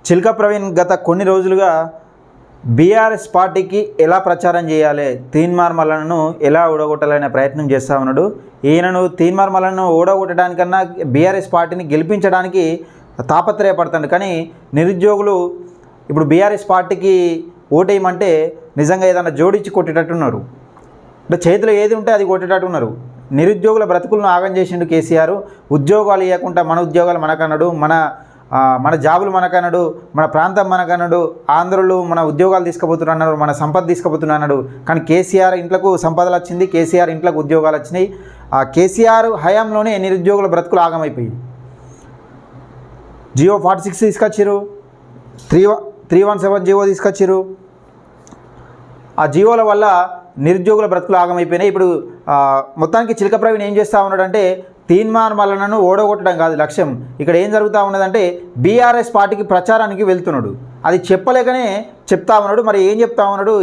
చిల్క ప్రవీణ్ గత కొన్ని రోజులుగా బీఆర్ఎస్ పార్టీకి ఎలా ప్రచారం చేయాలి, తీన్మార్ మల్లన్నను ఎలా ఓడగొట్టాలనే ప్రయత్నం చేస్తూ ఉన్నాడు. ఈయనను తీన్మార్ మల్లన్నను ఓడగొట్టడానికన్నా బీఆర్ఎస్ పార్టీని గెలిపించడానికి తాపత్రయపడుతుంది. కానీ నిరుద్యోగులు ఇప్పుడు బీఆర్ఎస్ పార్టీకి ఓటేయమంటే నిజంగా ఏదైనా జోడించి కొట్టేటట్టున్నారు. అంటే చేతిలో ఏది ఉంటే అది కొట్టేటట్టున్నారు. నిరుద్యోగుల బ్రతుకులను ఆగం చేసిండు కేసీఆర్. ఉద్యోగాలు ఇవ్వకుండా మన ఉద్యోగాలు మనకన్నాడు, మన జాబులు మనకన్నాడు, మన ప్రాంతం మనకన్నాడు, ఆంధ్రులు మన ఉద్యోగాలు తీసుకుపోతున్నారు, మన సంపద తీసుకుపోతున్నాడు. కానీ కేసీఆర్ ఇంట్లకు సంపదలు వచ్చింది, కేసీఆర్ ఇంట్లకు ఉద్యోగాలు వచ్చినాయి. ఆ కేసీఆర్ హయాంలోనే నిరుద్యోగుల బ్రతుకులు ఆగమైపోయి జియో 46 తీసుకొచ్చారు, 317 జియో తీసుకొచ్చారు. ఆ జియోల వల్ల నిరుద్యోగుల బ్రతుకులు ఆగమైపోయినాయి. ఇప్పుడు మొత్తానికి చిలక ప్రవీణ్ ఏం చేస్తూ ఉన్నాడంటే తీన్మార్ మల్లన్నను ఓడగొట్టడం కాదు లక్ష్యం. ఇక్కడ ఏం జరుగుతూ ఉన్నదంటే బీఆర్ఎస్ పార్టీకి ప్రచారానికి వెళ్తున్నాడు. అది చెప్పలేకనే చెప్తా ఉన్నాడు. మరి ఏం చెప్తా ఉన్నాడు,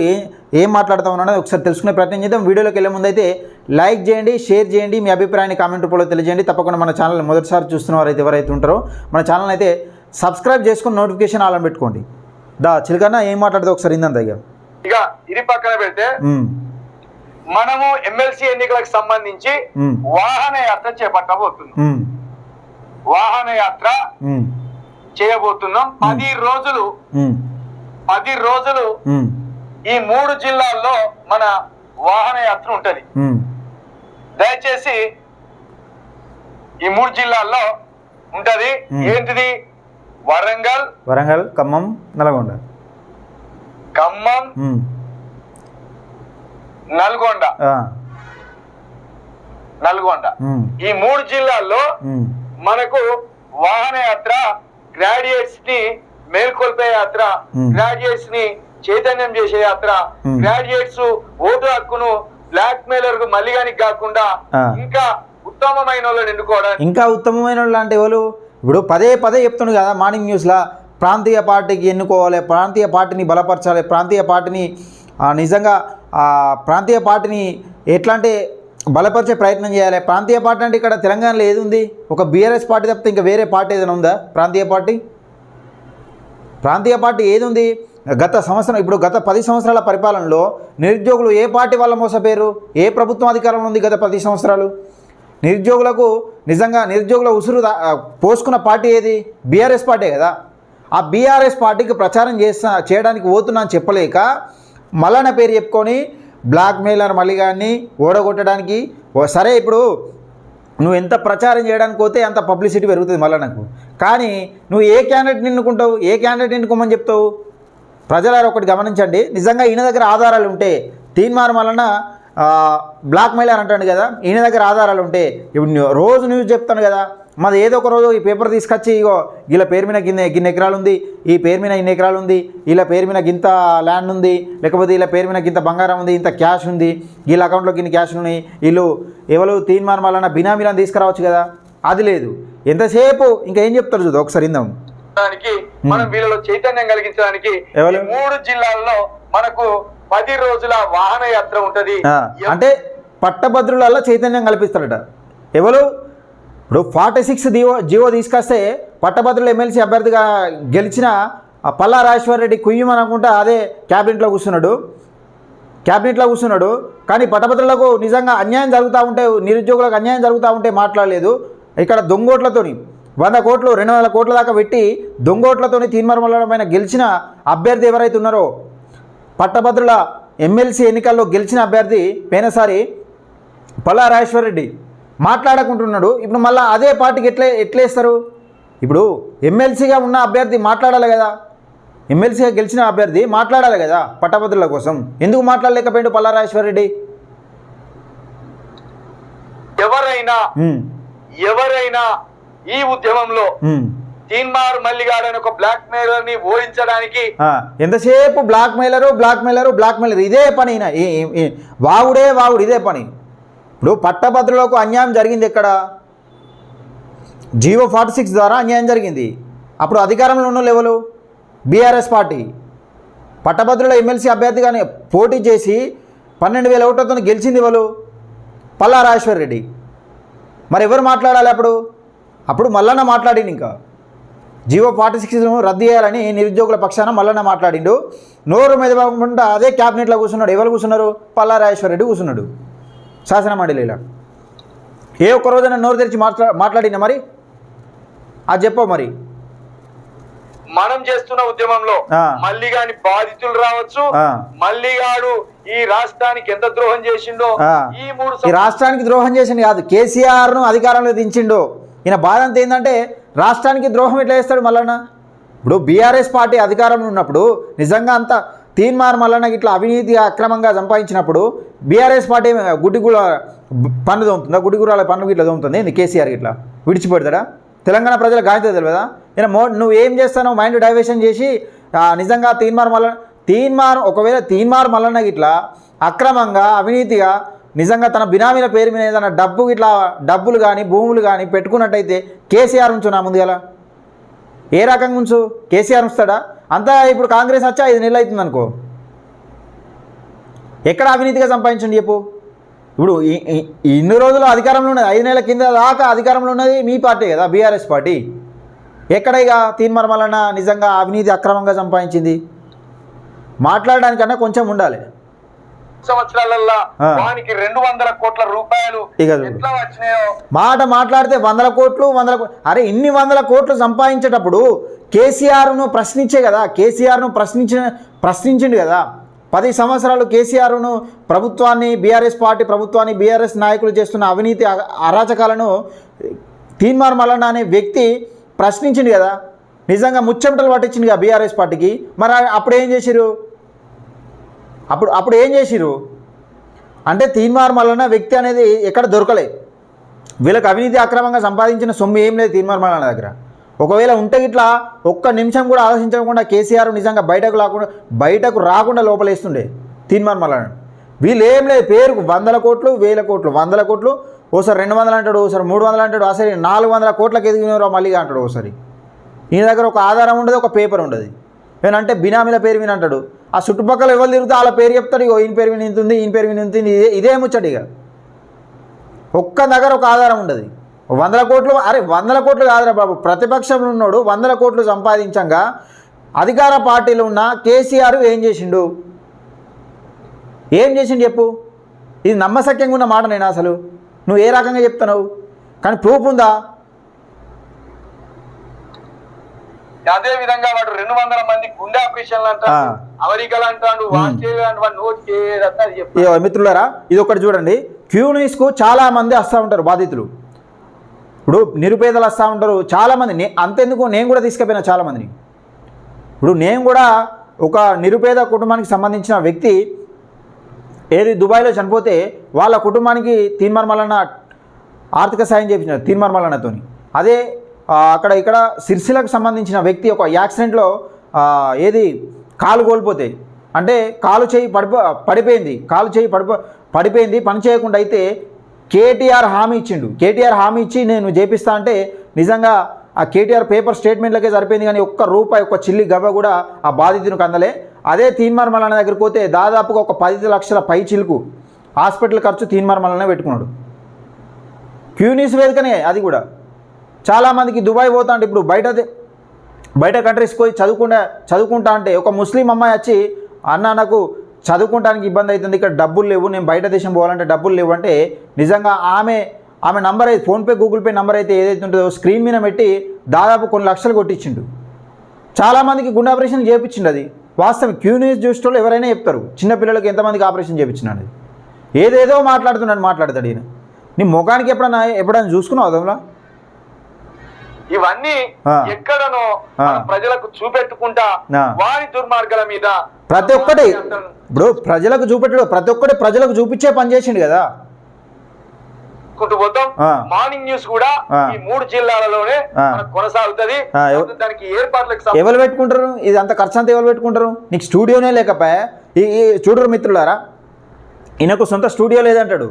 ఏం మాట్లాడుతూ ఉన్నాడో ఒకసారి తెలుసుకునే ప్రయత్నం చేద్దాం. వీడియోలోకి వెళ్ళే ముందు అయితే లైక్ చేయండి, షేర్ చేయండి, మీ అభిప్రాయాన్ని కామెంట్ రూపంలో తెలియజేయండి. తప్పకుండా మన ఛానల్ మొదటిసారి చూస్తున్న వారైతే ఎవరైతే ఉంటారో మన ఛానల్ అయితే సబ్స్క్రైబ్ చేసుకుని నోటిఫికేషన్ ఆన్ పెట్టుకోండి. చిలకన్న ఏం మాట్లాడితే ఒకసారి ఇందంత ఇక ఇది పక్కన పెడితే మనము ఎమ్మెల్సీ ఎన్నికలకు సంబంధించి వాహన యాత్ర చేపట్టబోతున్నాం. వాహన యాత్ర చేయబోతున్నాం. 10 రోజులు ఈ 3 జిల్లాల్లో మన వాహన యాత్ర ఉంటది. దయచేసి ఈ 3 జిల్లాల్లో ఉంటది. ఏంటిది? వరంగల్, ఖమ్మం, నల్గొండ. ఈ 3 జిల్లాల్లో మనకు వాహన యాత్ర, గ్రాడ్యుయేట్స్ ని మేల్కొల్పే యాత్ర, గ్రాడ్యుయేట్స్ ని చైతన్యం చేసే యాత్ర, గ్రాడ్యుయేట్స్ ఓటు హక్కును బ్లాక్ మెయిలర్ కు మళ్ళీగానికి కాకుండా ఇంకా ఉత్తమమైన వాళ్ళని ఎన్నుకోవడానికి. ఇంకా ఉత్తమమైన వాళ్ళు అంటే ఎవరు? ఇప్పుడు పదే చెప్తున్నాడు కదా మార్నింగ్ న్యూస్లో, ప్రాంతీయ పార్టీకి ఎన్నుకోవాలి, ప్రాంతీయ పార్టీని బలపరచాలి, ప్రాంతీయ పార్టీని నిజంగా ప్రాంతీయ పార్టీని ఎట్లా అంటే బలపరిచే ప్రయత్నం చేయాలి. ప్రాంతీయ పార్టీ అంటే ఇక్కడ తెలంగాణలో ఏది ఉంది? ఒక బీఆర్ఎస్ పార్టీ తప్పితే ఇంకా వేరే పార్టీ ఏదైనా ఉందా? ప్రాంతీయ పార్టీ ఏది ఉంది? గత 10 సంవత్సరాల పరిపాలనలో నిరుద్యోగులు ఏ పార్టీ వల్ల మోసపోయారు? ఏ ప్రభుత్వం అధికారంలో ఉంది గత 10 సంవత్సరాలు? నిరుద్యోగులకు నిజంగా నిరుద్యోగుల ఉసురు పోసుకున్న పార్టీ ఏది? బీఆర్ఎస్ పార్టీ కదా. ఆ బీఆర్ఎస్ పార్టీకి ప్రచారం చేయడానికి పోతున్నా అని చెప్పలేక మల్లన్న పేరు చెప్పుకొని బ్లాక్ మెయిలర్ మల్లిగాన్ని ఓడగొట్టడానికి. సరే, ఇప్పుడు నువ్వు ఎంత ప్రచారం చేయడానికి పోతే అంత పబ్లిసిటీ పెరుగుతుంది మల్లన్నకు. కానీ నువ్వు ఏ క్యాండిడేట్ని ఎన్నుకుంటావు? ఏ క్యాండిడేట్ ఎన్నుకోమని చెప్తావు? ప్రజలారు ఒకటి గమనించండి. నిజంగా ఈయన దగ్గర ఆధారాలు ఉంటే, తీన్మార్ మల్లన్న బ్లాక్ మెయిలర్ అంటాడు కదా, ఈయన దగ్గర ఆధారాలు ఉంటే ఇప్పుడు రోజు న్యూస్ చెప్తాను కదా, మాది ఏదో ఒక రోజు ఈ పేపర్ తీసుకొచ్చి ఇగో వీళ్ళ పేరు మీద గిన్ని ఎకరాలు ఉంది, ఈ పేరు మీద ఇన్ని ఎకరాలు ఉంది, వీళ్ళ పేరు మీద గింత ల్యాండ్ ఉంది, లేకపోతే వీళ్ళ పేరు మీద గింత బంగారం ఉంది, ఇంత క్యాష్ ఉంది, వీళ్ళ అకౌంట్లో గిన్ని క్యాష్ ఉన్నాయి, వీళ్ళు ఎవరు తీన్మార్ మల్లన్న బినామీలను తీసుకురావచ్చు కదా. అది లేదు. ఎంతసేపు ఇంకా ఏం చెప్తారు చూద్దాం ఒకసారి ఇందాం. మనం వీళ్ళలో చైతన్యం కలిగించడానికి 3 జిల్లాల్లో మనకు 10 రోజుల వాహన యాత్ర ఉంటది. అంటే పట్టభద్రులలో చైతన్యం కల్పిస్తారట. ఎవరు? ఇప్పుడు 46 జియో తీసుకొస్తే పట్టభద్రుల ఎమ్మెల్సీ అభ్యర్థిగా గెలిచిన పల్లా రాజేశ్వర్ రెడ్డి కుయ్యమని అనుకుంటా అదే క్యాబినెట్లో కూర్చున్నాడు. కానీ పట్టభద్రులకు నిజంగా అన్యాయం జరుగుతూ ఉంటే, నిరుద్యోగులకు అన్యాయం జరుగుతూ ఉంటే మాట్లాడలేదు. ఇక్కడ దొంగోట్లతోని 100 కోట్లు 200 కోట్ల దాకా పెట్టి దొంగోట్లతోని తీన్మార్ మల్లన్న పైన గెలిచిన అభ్యర్థి ఎవరైతే ఉన్నారో, పట్టభద్రుల ఎమ్మెల్సీ ఎన్నికల్లో గెలిచిన అభ్యర్థి పోయినసారి పల్లా రాజేశ్వర్ రెడ్డి మాట్లాడకుంటున్నాడు. ఇప్పుడు మళ్ళీ అదే పార్టీకి ఎట్లేస్తారు? ఇప్పుడు ఎమ్మెల్సీగా ఉన్న అభ్యర్థి మాట్లాడాలి కదా, ఎమ్మెల్సీగా గెలిచిన అభ్యర్థి మాట్లాడాలి కదా పట్టభద్రుల కోసం. ఎందుకు మాట్లాడలేకపోయాడు పల్లా రాజేశ్వర్ రెడ్డి? ఎవరైనా ఈ ఉద్యమంలో తీన్మార్ మల్లిగాడని ఒక బ్లాక్ మెయిలర్ ని ఓడించడానికి ఎంతసేపు బ్లాక్ మెయిలర్ ఇదే పని, వాగుడే ఇదే పని. ఇప్పుడు పట్టభద్రులకు అన్యాయం జరిగింది ఎక్కడ? జియో 46 ద్వారా అన్యాయం జరిగింది. అప్పుడు అధికారంలో ఉన్న లెవెలు బీఆర్ఎస్ పార్టీ. పట్టభద్రుల ఎమ్మెల్సీ అభ్యర్థిగానే పోటీ చేసి 12,000 ఓట్లతో గెలిచింది ఎవరు? పల్లా రాజేశ్వర్ రెడ్డి. మరి ఎవరు మాట్లాడాలి? అప్పుడు మల్లన్న మాట్లాడింది. ఇంకా జీవో 46ను రద్దు చేయాలని నిరుద్యోగుల పక్షాన మల్లన్న మాట్లాడిండు. నోరు మెదవకుండా అదే క్యాబినెట్లో కూర్చున్నాడు. ఎవరు కూర్చున్నారు? పల్లా రాజేశ్వర రెడ్డి కూర్చున్నాడు శాసన మండలిలో. ఏ ఒక్క రోజైనా నోరు తెరిచి మాట్లాడినా మరి? అది చెప్పవు మరి. మనం చేస్తున్న ఉద్యమంలో మల్లిగాని బాధితులు రావచ్చు, మల్లిగాడు ఈ రాష్ట్రానికి ఎంత ద్రోహం చేసిండో, ఈ రాష్ట్రానికి ద్రోహం చేసిండు కాదు, కేసీఆర్ను అధికారంలో దించిండు. ఈయన బాధ అంతా ఏంటంటే రాష్ట్రానికి ద్రోహం ఎట్లా చేస్తాడు మల్లన్న? ఇప్పుడు బీఆర్ఎస్ పార్టీ అధికారంలో ఉన్నప్పుడు నిజంగా అంత తీన్మార్ మల్లన్నకి ఇట్లా అవినీతి అక్రమంగా సంపాదించినప్పుడు బీఆర్ఎస్ పార్టీ గుడ్డిగూడ పన్ను దొంగతుందా? గుడ్డిగూరాల పన్ను ఇట్లా దొంగతుంది ఏంది? కేసీఆర్ ఇట్లా విడిచిపెడతాడా? తెలంగాణ ప్రజలకు గాయతో తెలియదా? ఈయన నువ్వు ఏం చేస్తావు? మైండ్ డైవర్షన్ చేసి నిజంగా ఒకవేళ తీన్మార్ మల్లన్నకి ఇట్లా అక్రమంగా అవినీతిగా నిజంగా తన బినామీల పేరు మీద ఏదైనా డబ్బులు కానీ భూములు కానీ పెట్టుకున్నట్టయితే కేసీఆర్ ఉంచు నా ముందు గల ఏ రకంగా ఉంచు? కేసీఆర్ ఉంచుతాడా? అంతా ఇప్పుడు కాంగ్రెస్ వచ్చి 5 నెలలు అవుతుంది అనుకో, ఎక్కడ అవినీతిగా సంపాదించండి చెప్పు? ఇప్పుడు ఇన్ని రోజులు అధికారంలో ఉన్నది, 5 నెలల కింద దాకా అధికారంలో ఉన్నది మీ పార్టీ కదా, బీఆర్ఎస్ పార్టీ. ఎక్కడ ఇక తీన్మార్ మల్లన్న నిజంగా అవినీతి అక్రమంగా సంపాదించింది? మాట్లాడడానికన్నా కొంచెం ఉండాలి. సంవత్సరాలల్లా వానికి 200 కోట్ల రూపాయలు ఎట్లా వచ్చినాయో మాట మాట్లాడితే 100 కోట్లు అరే ఇన్ని 100 కోట్లు సంపాదించేటప్పుడు కేసీఆర్ను ప్రశ్నించే కదా, కేసీఆర్ను ప్రశ్నించిండు కదా. 10 సంవత్సరాలు కేసీఆర్ను ప్రభుత్వాన్ని, బీఆర్ఎస్ పార్టీ ప్రభుత్వాన్ని, బీఆర్ఎస్ నాయకులు చేస్తున్న అవినీతి అరాచకాలను తీన్మార్ మల్లన్న అనే వ్యక్తి ప్రశ్నించింది కదా. నిజంగా ముచ్చెమటలు పట్టించింది కదా బీఆర్ఎస్ పార్టీకి. మరి అప్పుడు ఏం చేసిరు? అప్పుడు ఏం చేసిరు అంటే తీన్మార్ మల్లన్న వ్యక్తి అనేది ఎక్కడ దొరకలే. వీళ్ళకి అవినీతి అక్రమంగా సంపాదించిన సొమ్ము ఏం లేదు తీన్మార్ మల్లన్న దగ్గర. ఒకవేళ ఉంటే ఇట్లా ఒక్క నిమిషం కూడా ఆలోచించకుండా కేసీఆర్ నిజంగా బయటకు రాకుండా లోపలేస్తుండే తీన్మార్ మల్లన్న. వీళ్ళు ఏం లేదు, పేరుకు 100 కోట్లు 1000 కోట్లు 100 కోట్లు, ఓసారి 200 అంటాడు, ఓసారి 300 అంటాడు, అసలు 400 కోట్లకు ఎదిగినవరా మళ్ళీగా అంటాడు. ఓసారి ఈయన దగ్గర ఒక ఆధారం ఉండదు, ఒక పేపర్ ఉండదు. ఏనంటే బినామీల పేరు విని అంటాడు. ఆ చుట్టుపక్కల ఎవరు తిరుగుతా వాళ్ళ పేరు చెప్తాడు. ఇగో ఈయన పేరు విని ఇంతుంది, ఈయన పేరు విని ఇంతుంది, ఇదే ముచ్చట. ఇక ఒక్క దగ్గర ఒక ఆధారం ఉండదు. 100 కోట్లు, అరే 100 కోట్లు కాదురా బాబు, ప్రతిపక్షంలో ఉన్నాడు 100 కోట్లు సంపాదించంగా అధికార పార్టీలో ఉన్న కేసీఆర్ ఏం చేసిండు చెప్పు? ఇది నమ్మశక్యంగా ఉన్న మాట నేను అసలు నువ్వు ఏ రకంగా చెప్తున్నావు? కానీ ప్రూఫ్ ఉందా? అదే విధంగా వాడు 200 మంది గుండె ఆపరేషన్లు అంటాడు, అమెరికాలు అంటాడు, ఆస్ట్రేలియా అంటాడు. మిత్రులారా ఇది ఒకటి చూడండి, క్యూన్యూస్కు చాలా మంది వస్తూ ఉంటారు బాధితులు. ఇప్పుడు నిరుపేదలు వస్తూ ఉంటారు చాలామంది. అంతెందుకు నేను కూడా తీసుకుపోయినా చాలామందిని. ఇప్పుడు నేను కూడా ఒక నిరుపేద కుటుంబానికి సంబంధించిన వ్యక్తి ఏది దుబాయ్లో చనిపోతే వాళ్ళ కుటుంబానికి తీన్మార్ మల్లన్న ఆర్థిక సాయం చేయించారు తీన్మార్ మల్లన్నతోని. అదే ఇక్కడ సిరిసిలకు సంబంధించిన వ్యక్తి ఒక యాక్సిడెంట్లో కాలు కోల్పోతే, అంటే కాలు చేయి పడిపోయింది పని చేయకుండా అయితే కేటీఆర్ హామీ ఇచ్చిండు. కేటీఆర్ హామీ ఇచ్చి నేను చేపిస్తా అంటే నిజంగా ఆ కేటీఆర్ పేపర్ స్టేట్మెంట్లకే సరిపోయింది, కానీ ఒక్క రూపాయి ఒక్క చిల్లి గవ్వ కూడా ఆ బాధితునికి అందలే. అదే తీన్మార్ మల్లన్న దగ్గరికి పోతే దాదాపుగా ఒక 10 లక్షల పై చిలుకు హాస్పిటల్ ఖర్చు తీన్మార్ మల్లన్న పెట్టుకున్నాడు. క్యూన్యూస్ వేదికనే అది కూడా. చాలామందికి దుబాయ్ పోతా అంటే ఇప్పుడు బయట కంట్రీస్కి పోయి చదువుకుంటా అంటే ఒక ముస్లిం అమ్మాయి వచ్చి అన్న నాకు చదువుకోవడానికి ఇబ్బంది అవుతుంది, ఇక్కడ డబ్బులు లేవు, నేను బయట దేశం పోవాలంటే డబ్బులు లేవు అంటే నిజంగా ఆమె నంబర్ అయితే ఫోన్పే గూగుల్ పే నంబర్ అయితే ఏదైతే ఉంటుందో స్క్రీన్ మీద పెట్టి దాదాపు కొన్ని లక్షలు కొట్టించిండు. చాలామందికి గుండె ఆపరేషన్ చేయించిండు. అది వాస్తవం. క్యూన్యూస్ చూసేటోళ్ళు ఎవరైనా చెప్తారు చిన్నపిల్లలకి ఎంతమందికి ఆపరేషన్ చేయించినాడు. ఏదేదో మాట్లాడతాడు ఈయన. నీ ముఖానికి ఎప్పుడైనా చూసుకున్నావు అదంలో? ఇవన్నీ ఎక్కడనో ప్రజలకు చూపెట్టుకుంటా వారి దుర్మార్గాల మీద ప్రతి ఒక్కటి ఇప్పుడు ప్రజలకు చూపెట్టాడు. ప్రతి ఒక్కటి ప్రజలకు చూపించే పని చేసిండు కదా. పోతాం మార్నింగ్ న్యూస్ కూడా ఈ 3 జిల్లాలలోనే కొనసాగుతుంది. దానికి ఏర్పాట్లకు ఎవరు పెట్టుకుంటారు? ఇది అంత ఖర్చు అంతా ఎవరు పెట్టుకుంటారు? నీకు స్టూడియోనే లేకపోయా? చూడరు మిత్రులారా, ఈయనకు సొంత స్టూడియో లేదంటాడు,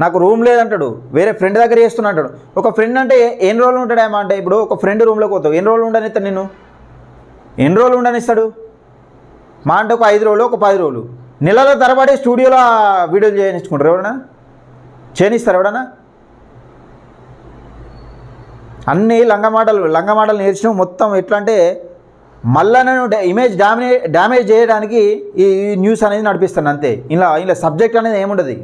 నాకు రూమ్ లేదంటాడు, వేరే ఫ్రెండ్ దగ్గర చేస్తున్నా అంటాడు. ఒక ఫ్రెండ్ అంటే ఎన్ని రోజులు ఉంటాడేమో అంటే ఇప్పుడు ఒక ఫ్రెండ్ రూమ్లోకి పోతావు, ఎన్ని రోజులు ఉండనిస్తాడు? ఎన్ని రోజులు ఉండనిస్తాడు? మా అంటే ఒక 5 రోజులు, ఒక 10 రోజులు, నెలల తరబడి స్టూడియోలో వీడియోలు చేయనిచ్చుకుంటారు. ఎవడన్నా చేయనిస్తారు? ఎవడన్నా అన్ని లంగమాటలు నేర్చినావు. మొత్తం ఎట్లా అంటే మల్లన్నను ఇమేజ్ డ్యామేజ్ చేయడానికి ఈ న్యూస్ అనేది నడిపిస్తాను అంతే. ఇలా సబ్జెక్ట్ అనేది ఏముండదు.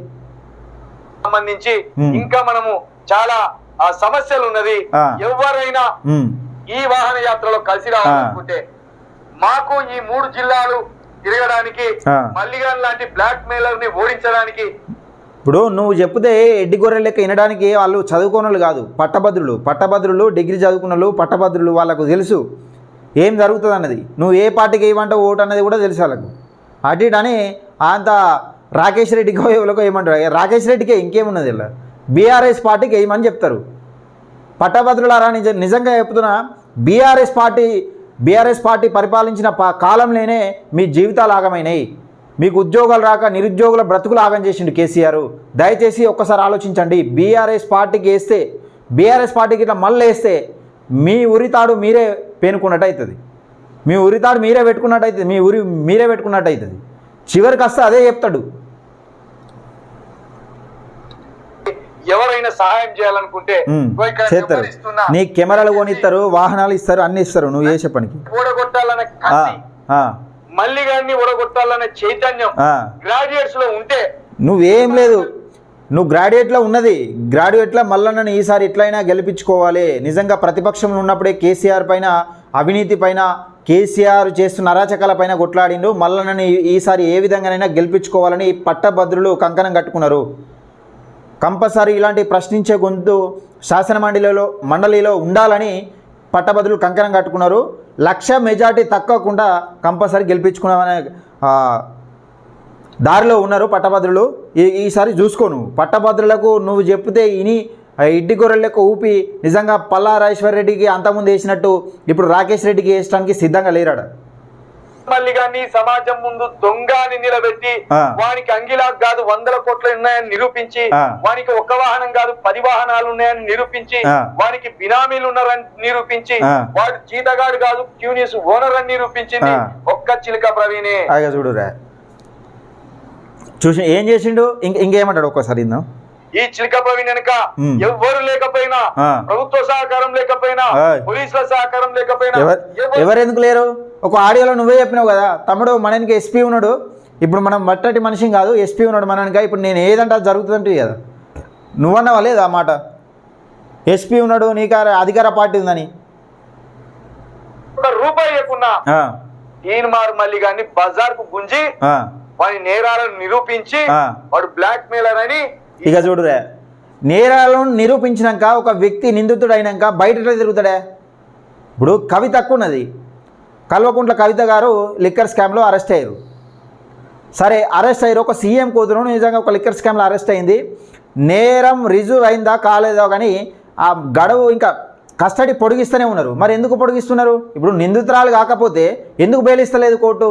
సంబంధించి ఇంకా మనము చాలా సమస్యలు ఉన్నది. ఎవరైనా ఈ వాహన యాత్రలో కలిసి రావాలనుకుంటే మాకు ఈ 3 జిల్లాలు తిరగడానికి మల్లిగాన్ లాంటి బ్లాక్ మెయిలర్ ని ఓడించడానికి. ఇప్పుడు నువ్వు చెప్తే ఎడ్డి గొర్రెల లెక్క వినడానికి వాళ్ళు చదువుకోనోళ్ళు కాదు, పట్టభద్రులు డిగ్రీ చదువుకున్న పట్టభద్రులు. వాళ్ళకు తెలుసు ఏం జరుగుతుంది అన్నది. నువ్వు ఏ పార్టీకి ఏమంటావు ఓటు అన్నది కూడా తెలుసు వాళ్ళకు. అటు అని అంత రాకేష్ రెడ్డికి ఎవరికో ఏమంటారు, రాకేష్ రెడ్డికే ఇంకేమున్నది ఇలా బీఆర్ఎస్ పార్టీకి వేయమని చెప్తారు. పట్టభద్రులారా నిజంగా చెప్తున్నా, బీఆర్ఎస్ పార్టీ పరిపాలించిన కాలంలోనే మీ జీవితాలు ఆగమైనాయి. మీకు ఉద్యోగాలు రాక నిరుద్యోగుల బ్రతుకులు ఆగం చేసిండు కేసీఆర్. దయచేసి ఒక్కసారి ఆలోచించండి. బీఆర్ఎస్ పార్టీకి ఇట్లా మళ్ళీ వేస్తే మీ ఉరితాడు మీరే పేనుకున్నట్టు అవుతుంది, మీ ఉరితాడు మీరే పెట్టుకున్నట్టు అవుతుంది, మీ ఊరి మీరే పెట్టుకున్నట్టు అవుతుంది. చివరికి వస్తే అదే చెప్తాడు. ఎవరైనా సహాయం చేయాలనుకుంటే చేస్తారు. నీ కెమెరాలు కొనిస్తారు, వాహనాలు ఇస్తారు, అన్ని ఇస్తారు. నువ్వు చేసే పనికి ఓడగొట్టాలనే మళ్ళీ గారిని ఓడగొట్టాలనే చైతన్యం గ్రాడ్యుయేట్స్ లో ఉంటే నువ్వేం లేదు. నువ్వు గ్రాడ్యుయేట్లో ఉన్నది. గ్రాడ్యుయేట్లో మల్లన్నను ఈసారి ఎట్లయినా గెలిపించుకోవాలి. నిజంగా ప్రతిపక్షంలో ఉన్నప్పుడే కేసీఆర్ పైన, అవినీతి పైన, కేసీఆర్ చేస్తున్న అరాచకాల పైన కొట్లాడిండు. మల్లన్నని ఈసారి ఏ విధంగానైనా గెలిపించుకోవాలని పట్టభద్రులు కంకణం కట్టుకున్నారు. కంపల్సరీ ఇలాంటి ప్రశ్నించే గొంతు మండలిలో ఉండాలని పట్టభద్రులు కంకణం కట్టుకున్నారు. 1,00,000 మెజార్టీ తక్కకుండా కంపల్సరీ గెలిపించుకున్నామనే దారిలో ఉన్నారు పట్టభద్రులు. ఈసారి చూసుకోను. పట్టభద్రులకు నువ్వు చెప్తే ఇడ్డి గొర్రెలకు ఊపి నిజంగా పల్లా రాజేశ్వరరెడ్డికి అంతకుముందు వేసినట్టు ఇప్పుడు రాకేష్ రెడ్డికి వేసడానికి సిద్ధంగా లేరాడు. మళ్ళీ కానీ సమాజం ముందు దొంగని నిలబెట్టి వానికి అంగిలాకు కాదు 100 కోట్లు ఉన్నాయని నిరూపించి, వానికి 1 వాహనం కాదు 10 వాహనాలు ఉన్నాయని నిరూపించి, వానికి బినామీలు ఉన్నారని నిరూపించి, వాడు జీతగాడు కాదు క్యూనిస్ ఓనర్ అని నిరూపించింది ఒక్క చిలక ప్రవీణే. చూడురా చూసి ఏం చేసిండు, ఇంకేమంటాడు ఒక్కసారి. ఈ చిలక ప్రవీణ్ వెనుక ఎవ్వరు లేకపోయినా, ప్రభుత్వ సహకారం లేకపోయినా, పోలీసుల సహకారం లేకపోయినా, ఎవరెందుకు లేరు? ఒక ఆడియోలో నువ్వే చెప్పినావు కదా తమ్ముడు, మనకి ఎస్పీ ఉన్నాడు. ఇప్పుడు మనం మట్టటి మనిషిని కాదు, ఎస్పీ ఉన్నాడు మనక. ఇప్పుడు నేను ఏదంటే అది జరుగుతుందంటే కదా, నువ్వన్నావా లేదు ఆ మాట? ఎస్పీ ఉన్నాడు, నీకు అధికార పార్టీ ఉందని. రూపాయి లేకున్నా తీన్మార్ మళ్ళీ కానీ బజార్ కు గుంజి వాడి నేరాలను నిరూపించి వాడు బ్లాక్ మెయిలర్ అని. ఇక చూడురా, నేరాలను నిరూపించినాక ఒక వ్యక్తి నిందితుడు అయినాక బయట తిరుగుతాడే. ఇప్పుడు కవిత ఉన్నది, కల్వకుంట్ల కవిత గారు లిక్కర్ స్కామ్లో అరెస్ట్ అయ్యారు. సరే అరెస్ట్ అయ్యారు, ఒక సీఎం కూతురు నిజంగా ఒక లిక్కర్ స్కామ్లో అరెస్ట్ అయింది. నేరం రుజువు అయిందా కాలేదో కానీ ఆ గడువు ఇంకా కస్టడీ పొడిగిస్తూనే ఉన్నారు. మరి ఎందుకు పొడిగిస్తున్నారు? ఇప్పుడు నిందితురాలు కాకపోతే ఎందుకు బెయిలిస్తలేదు కోర్టు?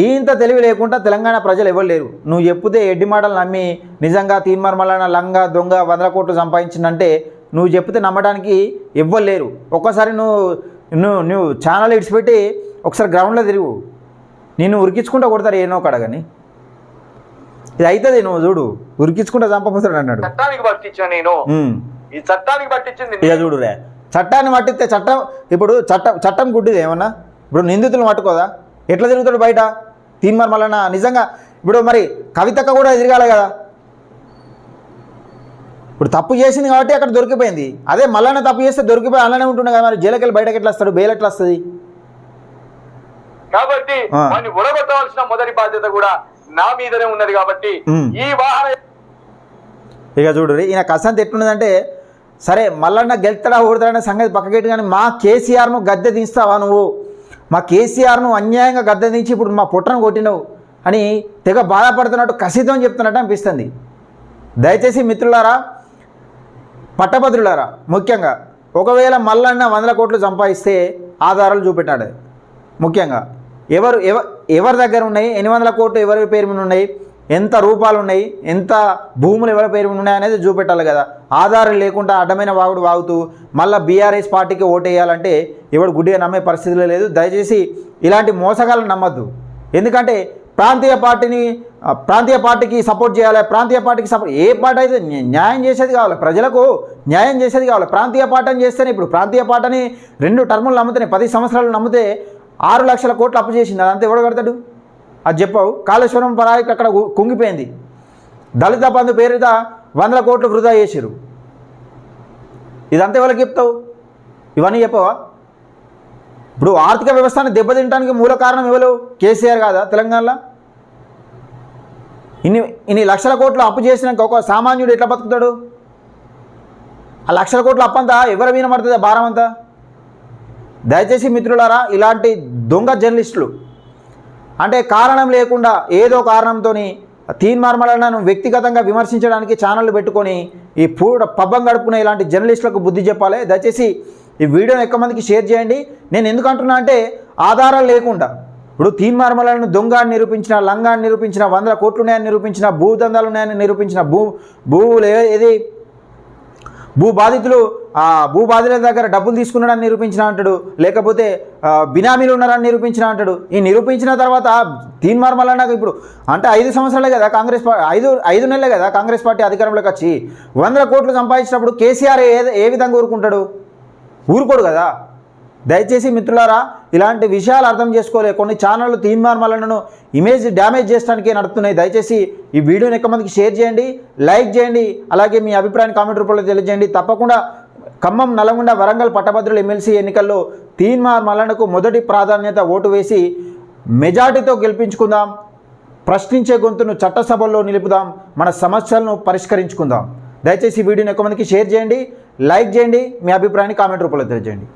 ఇంత తెలివి లేకుండా తెలంగాణ ప్రజలు ఎవరు లేరు. నువ్వు చెప్తే ఎడ్డి మాటలు నమ్మి నిజంగా తీన్మార్ మల్లన్న లంగా దొంగ 100 కోట్లు సంపాదించిందంటే నువ్వు చెప్తే నమ్మడానికి ఎవ్వరు లేరు. ఒక్కసారి నువ్వు ఛానల్ ఇడిచిపెట్టి ఒకసారి గ్రౌండ్లో తిరుగు, నిన్ను ఉరికించుకుంటూ కొడతారు ఏనో కాడ. కానీ ఇది అవుతుంది, నువ్వు చూడు ఉరికించుకుంటూ చంపపోతాడు అన్నాడు. చట్టానికి పట్టించా నేను, ఈ చట్టానికి పట్టించింది. ఇక చూడురే, చట్టాన్ని పట్టిస్తే ఇప్పుడు చట్టం గుడ్డిది ఏమన్నా? ఇప్పుడు నిందితులను పట్టుకోదా? ఎట్లా తిరుగుతాడు బయట తీన్మార్ మల్లన్న? నిజంగా ఇప్పుడు మరి కవితక్క కూడా ఎదిరగాలి కదా. ఇప్పుడు తప్పు చేసింది కాబట్టి అక్కడ దొరికిపోయింది. అదే మల్లన్న తప్పు చేస్తే దొరికిపోయి అలానే ఉంటుండే కదా. మరి జైలుకి వెళ్ళి బయటకి ఎట్లా వస్తాడు? బెయిల్ ఎట్లా వస్తుంది? కాబట్టి వాడిని ఉడగొట్టవలసిన మొదటి బాధ్యత కూడా నా మీదనే ఉన్నది. కాబట్టి ఈ వాహన ఇక చూడు ఈయన కసంత ఎట్లున్నదంటే, సరే మల్లన్న గెలుతాడా ఓడతాడనే సంగతి పక్కకెట్టు, కానీ మా కేసీఆర్ను గద్దె దించుతావా నువ్వు? మా కేసీఆర్ను అన్యాయంగా గద్దె దించి ఇప్పుడు మా పుట్టను కొట్టినవు అని తెగ బాధపడుతున్నట్టు కసితో చెప్తున్నట్టు అనిపిస్తుంది. దయచేసి మిత్రులారా, పట్టభద్రులారా, ముఖ్యంగా ఒకవేళ మల్లన్న 100 కోట్లు సంపాదిస్తే ఆధారాలు చూపెట్టాడు. ముఖ్యంగా ఎవరి దగ్గర ఉన్నాయి, 800 కోట్లు ఎవరి పేరు మీద ఉన్నాయి, ఎంత రూపాయలు ఉన్నాయి, ఎంత భూములు ఎవరి పేరు మీద ఉన్నాయి అనేది చూపెట్టాలి కదా. ఆధారం లేకుండా అడ్డమైన వాగుడు వాగుతూ మళ్ళీ బీఆర్ఎస్ పార్టీకి ఓటేయాలంటే ఎవడు గుడ్డిగా నమ్మే పరిస్థితిలో లేదు. దయచేసి ఇలాంటి మోసగాలను నమ్మద్దు. ఎందుకంటే ప్రాంతీయ పార్టీని ప్రాంతీయ పార్టీకి సపోర్ట్ చేయాలి, ప్రాంతీయ పార్టీకి సపోర్ట్, ఏ పార్టీ అయితే న్యాయం చేసేది కావాలి, ప్రజలకు న్యాయం చేసేది కావాలి. ప్రాంతీయ పార్టీని చేస్తేనే, ఇప్పుడు ప్రాంతీయ పార్టీని 2 టర్ములు నమ్మితేనే 10 సంవత్సరాలు నమ్మితే 6 లక్షల కోట్లు అప్పు చేసింది. అదంతా ఎవడు కడతాడు? అది చెప్పావు. కాళేశ్వరం ప్రాజెక్ట్ అక్కడ కుంగిపోయింది. దళిత బంధు పేరిట 100 కోట్లు వృధా చేసిరు. ఇదంతా ఎవరికి చెప్తావు? ఇవన్నీ చెప్పవా? ఇప్పుడు ఆర్థిక వ్యవస్థను దెబ్బతింటానికి మూల కారణం ఎవరు? కేసీఆర్ కాదా తెలంగాణలో? ఇన్ని లక్షల కోట్లు అప్పు చేసినాక ఒక సామాన్యుడు ఎట్లా బతుకుతాడు? ఆ లక్షల కోట్ల అప్పంతా ఎవరి మీద పడుతుంది భారం అంతా? దయచేసి మిత్రులారా, ఇలాంటి దొంగ జర్నలిస్టులు అంటే కారణం లేకుండా ఏదో కారణంతో తీన్మార్మలను వ్యక్తిగతంగా విమర్శించడానికి ఛానళ్ళు పెట్టుకొని ఈ పబ్బం గడుపుకునే ఇలాంటి జర్నలిస్టులకు బుద్ధి చెప్పాలి. దయచేసి ఈ వీడియోని ఎక్కువ మందికి షేర్ చేయండి. నేను ఎందుకు అంటున్నా అంటే, ఆధారాలు లేకుండా ఇప్పుడు తీన్మార్మలను దొంగ అని నిరూపించిన, లంగా అని నిరూపించిన, 100 కోట్లు ఉన్నాయని నిరూపించిన, భూదందాలు ఉన్నాయని నిరూపించిన, భూ బాధితుల దగ్గర డబ్బులు తీసుకున్నాడని నిరూపించిన అంటాడు, లేకపోతే బినామీలు ఉన్నారని నిరూపించిన అంటాడు. ఈ నిరూపించిన తర్వాత తీన్మార్మలన్నాక ఇప్పుడు అంటే 5 సంవత్సరాలే కదా కాంగ్రెస్ పార్టీ, 5 నెలలే కదా కాంగ్రెస్ పార్టీ అధికారంలోకి వచ్చి 100 కోట్లు సంపాదించినప్పుడు కేసీఆర్ ఏ విధంగా ఊరుకుంటాడు? ఊరుకోడు కదా. దయచేసి మిత్రులారా, ఇలాంటి విషయాలు అర్థం చేసుకోలే కొన్ని ఛానళ్ళు తీన్మార్మలను ఇమేజ్ డ్యామేజ్ చేయడానికే నడుస్తున్నాయి. దయచేసి ఈ వీడియోని ఎక్కువ మందికి షేర్ చేయండి, లైక్ చేయండి, అలాగే మీ అభిప్రాయాన్ని కామెంట్ రూపంలో తెలియజేయండి. తప్పకుండా ఖమ్మం, నల్గొండ, వరంగల్ పట్టభద్రుల ఎమ్మెల్సీ ఎన్నికల్లో తీన్మార్మలకు మొదటి ప్రాధాన్యత ఓటు వేసి మెజార్టీతో గెలిపించుకుందాం. ప్రశ్నించే గొంతును చట్టసభల్లో నిలుపుదాం, మన సమస్యలను పరిష్కరించుకుందాం. దయచేసి ఈ వీడియోని ఎక్కువ మందికి షేర్ చేయండి, లైక్ చేయండి, మీ అభిప్రాయాన్ని కామెంట్ రూపంలో తెలియజేయండి.